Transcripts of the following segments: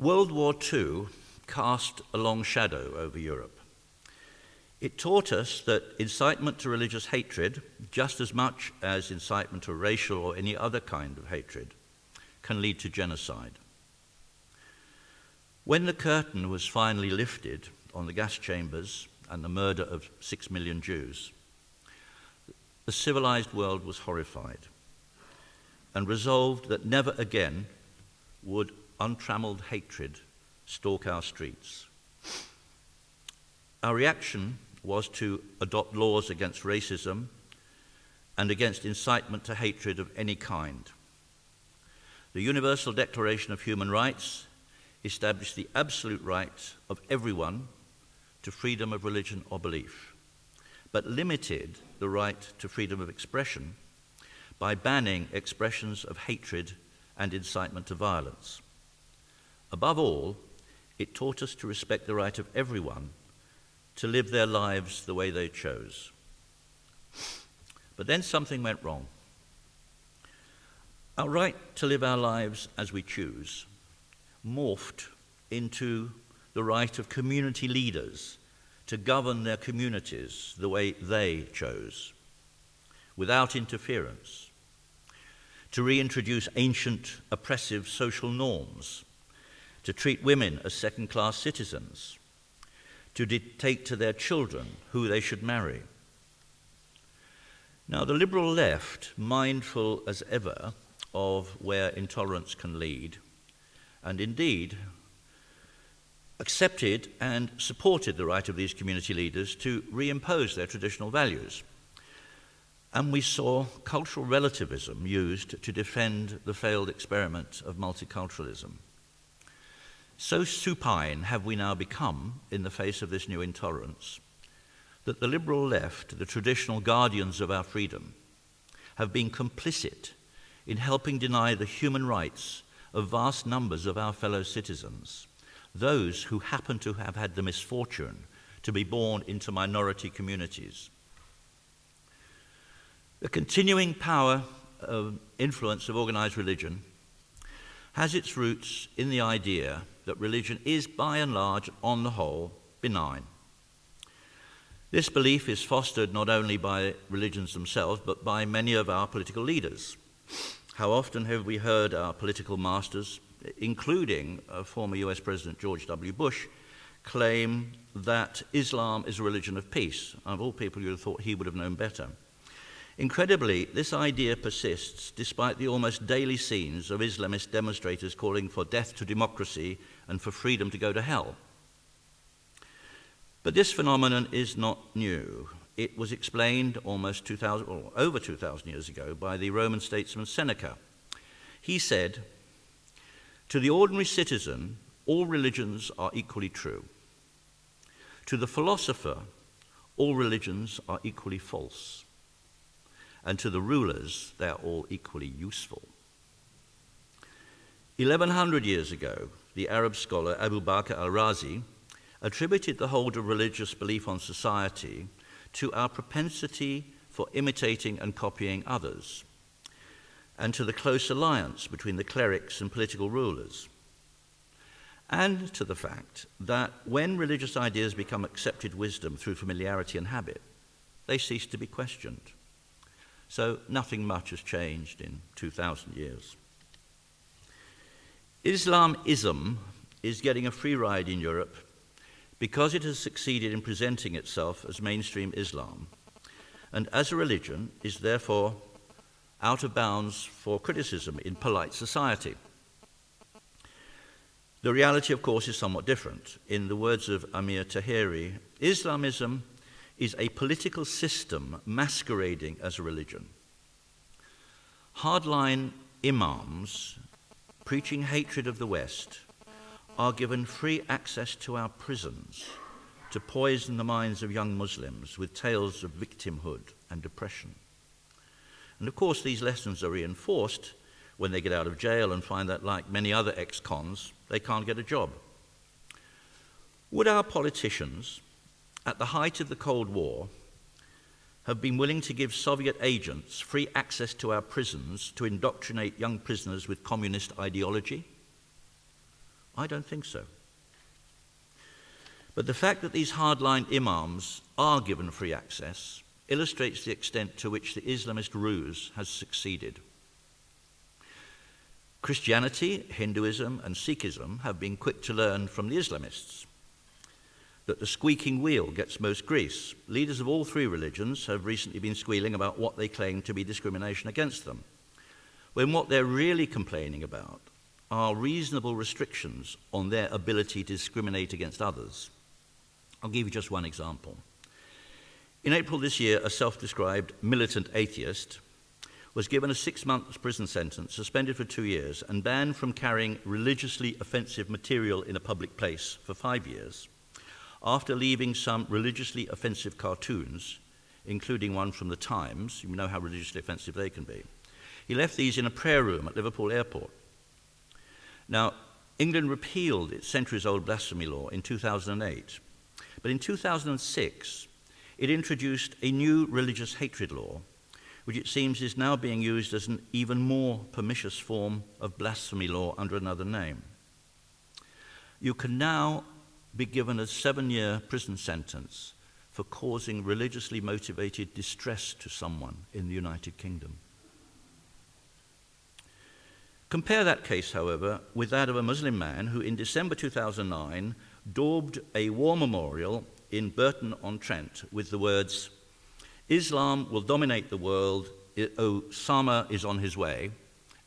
World War II cast a long shadow over Europe. It taught us that incitement to religious hatred, just as much as incitement to racial or any other kind of hatred, can lead to genocide. When the curtain was finally lifted on the gas chambers and the murder of 6 million Jews, the civilized world was horrified and resolved that never again would untrammeled hatred stalk our streets. Our reaction was to adopt laws against racism and against incitement to hatred of any kind. The Universal Declaration of Human Rights established the absolute right of everyone to freedom of religion or belief, but limited the right to freedom of expression by banning expressions of hatred and incitement to violence. Above all, it taught us to respect the right of everyone to live their lives the way they chose. But then something went wrong. Our right to live our lives as we choose morphed into the right of community leaders to govern their communities the way they chose, without interference, to reintroduce ancient oppressive social norms, to treat women as second-class citizens, to dictate to their children who they should marry. Now, the liberal left, mindful as ever of where intolerance can lead, and indeed accepted and supported the right of these community leaders to reimpose their traditional values. And we saw cultural relativism used to defend the failed experiment of multiculturalism. So supine have we now become in the face of this new intolerance that the liberal left, the traditional guardians of our freedom, have been complicit in helping deny the human rights of vast numbers of our fellow citizens, those who happen to have had the misfortune to be born into minority communities. The continuing power of influence of organized religion has its roots in the idea that religion is, by and large, on the whole, benign. This belief is fostered not only by religions themselves, but by many of our political leaders. How often have we heard our political masters, including former US President George W. Bush, claim that Islam is a religion of peace? Of all people, you would have thought he would have known better. Incredibly, this idea persists despite the almost daily scenes of Islamist demonstrators calling for death to democracy and for freedom to go to hell. But this phenomenon is not new. It was explained almost 2,000, or over 2,000 years ago by the Roman statesman Seneca. He said, "To the ordinary citizen, all religions are equally true. To the philosopher, all religions are equally false. And to the rulers, they are all equally useful." 1,100 years ago, the Arab scholar Abu Bakr al-Razi attributed the hold of religious belief on society to our propensity for imitating and copying others, and to the close alliance between the clerics and political rulers, and to the fact that when religious ideas become accepted wisdom through familiarity and habit, they cease to be questioned. So nothing much has changed in 2,000 years. Islamism is getting a free ride in Europe because it has succeeded in presenting itself as mainstream Islam, and as a religion is therefore out of bounds for criticism in polite society. The reality, of course, is somewhat different. In the words of Amir Tahiri, Islamism is a political system masquerading as a religion. Hardline imams preaching hatred of the West are given free access to our prisons to poison the minds of young Muslims with tales of victimhood and depression. And of course, these lessons are reinforced when they get out of jail and find that, like many other ex-cons, they can't get a job. Would our politicians, at the height of the Cold War, have been willing to give Soviet agents free access to our prisons to indoctrinate young prisoners with communist ideology? I don't think so. But the fact that these hardline imams are given free access illustrates the extent to which the Islamist ruse has succeeded. Christianity, Hinduism, and Sikhism have been quick to learn from the Islamists that the squeaking wheel gets most grease. Leaders of all three religions have recently been squealing about what they claim to be discrimination against them, when what they're really complaining about are reasonable restrictions on their ability to discriminate against others. I'll give you just one example. In April this year, a self-described militant atheist was given a 6-month prison sentence, suspended for 2 years, and banned from carrying religiously offensive material in a public place for 5 years, after leaving some religiously offensive cartoons, including one from the Times. You know how religiously offensive they can be. He left these in a prayer room at Liverpool Airport. Now, England repealed its centuries-old blasphemy law in 2008, but in 2006, it introduced a new religious hatred law, which it seems is now being used as an even more pernicious form of blasphemy law under another name. You can now be given a 7-year prison sentence for causing religiously motivated distress to someone in the United Kingdom. Compare that case, however, with that of a Muslim man who in December 2009 daubed a war memorial in Burton-on-Trent with the words, "Islam will dominate the world, Osama is on his way,"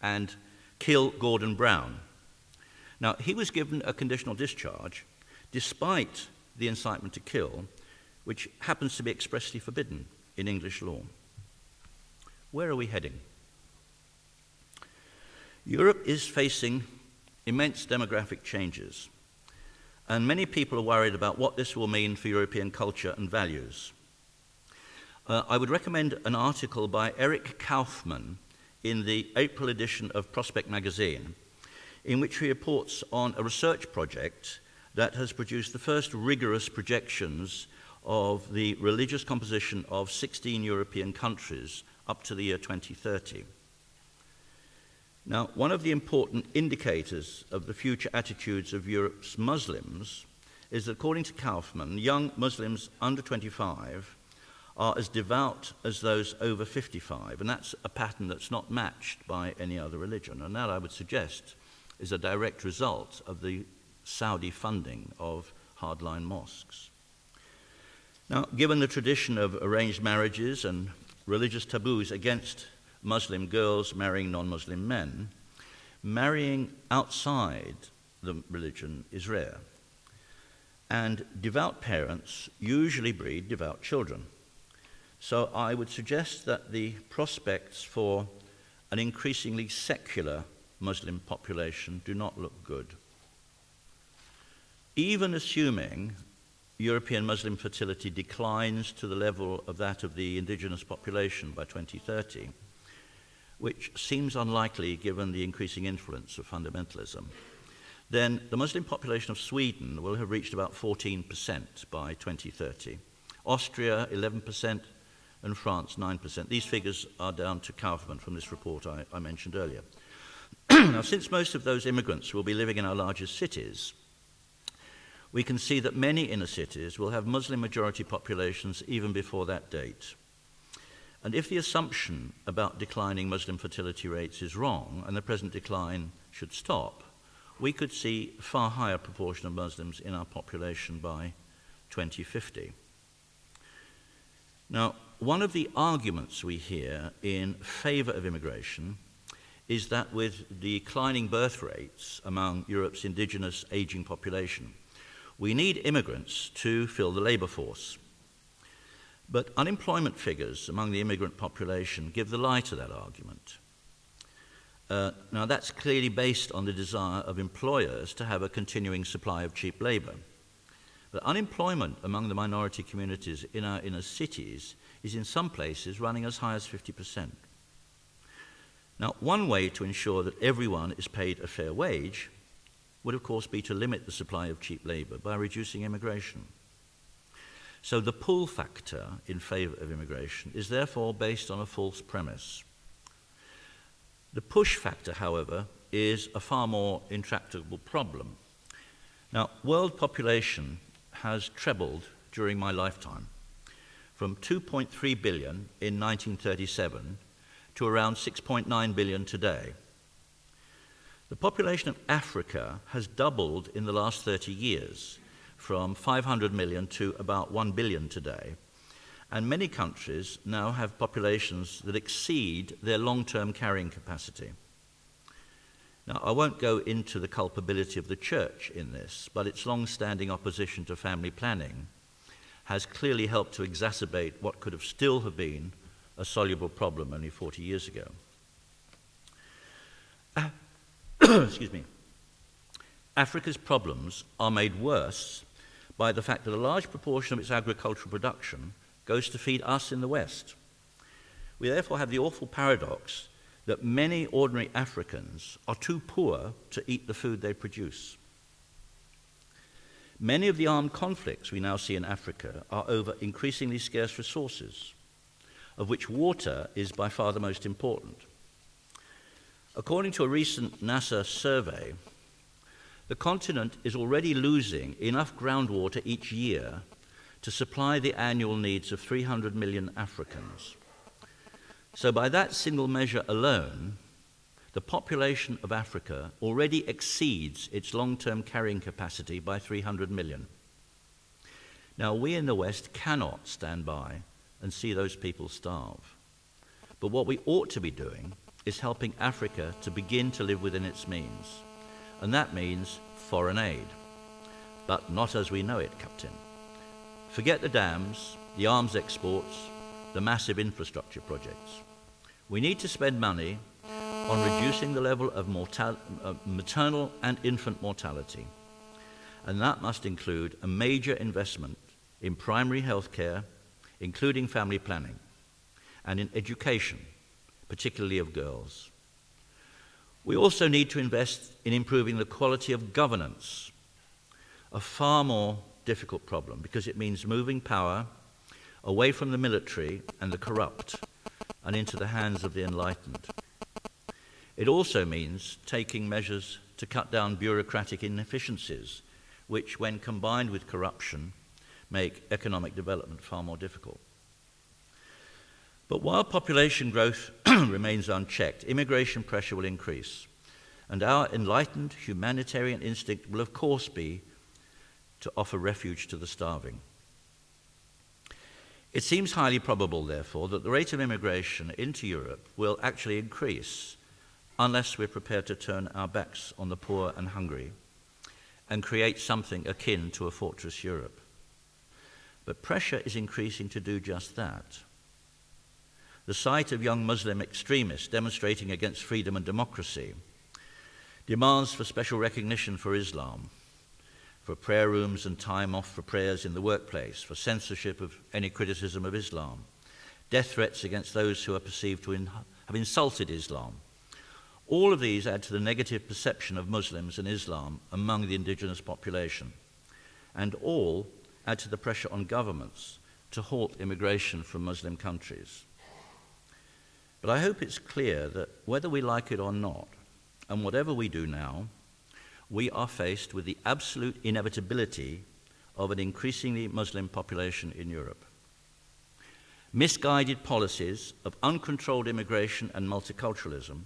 and "Kill Gordon Brown." Now, he was given a conditional discharge despite the incitement to kill, which happens to be expressly forbidden in English law. Where are we heading? Europe is facing immense demographic changes, and many people are worried about what this will mean for European culture and values. I would recommend an article by Eric Kaufmann in the April edition of Prospect magazine, in which he reports on a research project that has produced the first rigorous projections of the religious composition of 16 European countries up to the year 2030. Now, one of the important indicators of the future attitudes of Europe's Muslims is that, according to Kaufmann, young Muslims under 25 are as devout as those over 55, and that's a pattern that's not matched by any other religion. And that, I would suggest, is a direct result of the Saudi funding of hardline mosques. Now, given the tradition of arranged marriages and religious taboos against Muslim girls marrying non-Muslim men, marrying outside the religion is rare. And devout parents usually breed devout children. So I would suggest that the prospects for an increasingly secular Muslim population do not look good. Even assuming European Muslim fertility declines to the level of that of the indigenous population by 2030, which seems unlikely given the increasing influence of fundamentalism, then the Muslim population of Sweden will have reached about 14% by 2030, Austria 11%, and France 9%. These figures are down to Kaufmann from this report I mentioned earlier. Now, since most of those immigrants will be living in our largest cities, we can see that many inner cities will have Muslim-majority populations even before that date. And if the assumption about declining Muslim fertility rates is wrong, and the present decline should stop, we could see a far higher proportion of Muslims in our population by 2050. Now, one of the arguments we hear in favor of immigration is that with declining birth rates among Europe's indigenous aging population, we need immigrants to fill the labor force. But unemployment figures among the immigrant population give the lie to that argument. Now, that's clearly based on the desire of employers to have a continuing supply of cheap labor. But unemployment among the minority communities in our inner cities is in some places running as high as 50%. Now, one way to ensure that everyone is paid a fair wage would, of course, be to limit the supply of cheap labor by reducing immigration. So the pull factor in favor of immigration is therefore based on a false premise. The push factor, however, is a far more intractable problem. Now, world population has trebled during my lifetime, from 2.3 billion in 1937 to around 6.9 billion today. The population of Africa has doubled in the last 30 years, from 500 million to about 1 billion today, and many countries now have populations that exceed their long-term carrying capacity. Now, I won't go into the culpability of the church in this, but its long-standing opposition to family planning has clearly helped to exacerbate what could have still have been a soluble problem only 40 years ago. Excuse me. Africa's problems are made worse by the fact that a large proportion of its agricultural production goes to feed us in the West. We therefore have the awful paradox that many ordinary Africans are too poor to eat the food they produce. Many of the armed conflicts we now see in Africa are over increasingly scarce resources, of which water is by far the most important. According to a recent NASA survey, the continent is already losing enough groundwater each year to supply the annual needs of 300 million Africans. So by that single measure alone, the population of Africa already exceeds its long-term carrying capacity by 300 million. Now, we in the West cannot stand by and see those people starve. But what we ought to be doing is helping Africa to begin to live within its means. And that means foreign aid. But not as we know it, Captain. Forget the dams, the arms exports, the massive infrastructure projects. We need to spend money on reducing the level of maternal and infant mortality. And that must include a major investment in primary health care, including family planning, and in education, particularly of girls. We also need to invest in improving the quality of governance, a far more difficult problem because it means moving power away from the military and the corrupt and into the hands of the enlightened. It also means taking measures to cut down bureaucratic inefficiencies, which, when combined with corruption, make economic development far more difficult. But while population growth remains unchecked, immigration pressure will increase, and our enlightened humanitarian instinct will of course be to offer refuge to the starving. It seems highly probable, therefore, that the rate of immigration into Europe will actually increase unless we're prepared to turn our backs on the poor and hungry and create something akin to a fortress Europe. But pressure is increasing to do just that. The sight of young Muslim extremists demonstrating against freedom and democracy, demands for special recognition for Islam, for prayer rooms and time off for prayers in the workplace, for censorship of any criticism of Islam, death threats against those who are perceived to have insulted Islam. All of these add to the negative perception of Muslims and Islam among the indigenous population, and all add to the pressure on governments to halt immigration from Muslim countries. But I hope it's clear that whether we like it or not, and whatever we do now, we are faced with the absolute inevitability of an increasingly Muslim population in Europe. Misguided policies of uncontrolled immigration and multiculturalism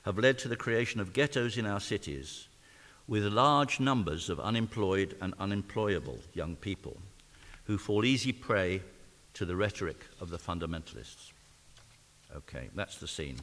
have led to the creation of ghettos in our cities with large numbers of unemployed and unemployable young people who fall easy prey to the rhetoric of the fundamentalists. Okay, that's the scene.